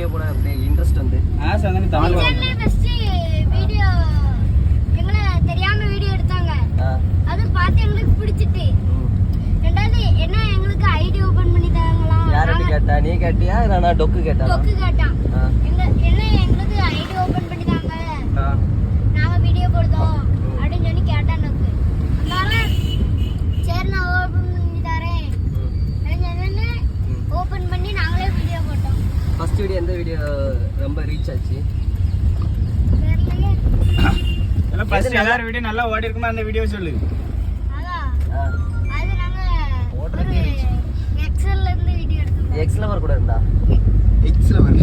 Video போட அப்படியே interest வந்து சங்கனி தமிழ் ஃபர்ஸ்ட் வீடியோ எங்களை தெரியாம வீடியோ எடுத்தாங்க. அது பார்த்து எங்களுக்கு பிடிச்சிட்டு ரெண்டாவது என்ன எங்களுக்கு ஐடி ஓபன் பண்ணி தராங்களா? யார்கிட்ட கேட்டா? நீ கேட்டியா நான் டொக்கு கேட்டா? டொக்கு கேட்டான். என்ன எங்களுக்கு ஐடி ஓபன் பண்ணி தாங்க, நாங்க வீடியோ போடுறோம் அப்படின்னு சொல்லி கேட்டான் டொக்கு. அதனால சரி நான் ஓபன் பண்ணி தரேன் அப்படின்னு ஓபன் பண்ணி நாங்களே வீடியோ போட்டோம். ஃபர்ஸ்ட் வீடியோ எந்த வீடியோ ரொம்ப ரீச் ஆச்சு? தெரியலையே. எல்லாம் ஃபர்ஸ்ட் எல்லாரும் வீடியோ நல்லா ஓடி இருக்குமா அந்த வீடியோ சொல்லு. அதான் அது நாங்க ஒரு எக்ஸல்ல இருந்து வீடியோ எடுத்தோம். எக்ஸ்ல வர கூட இருந்தா எக்ஸ்ல வர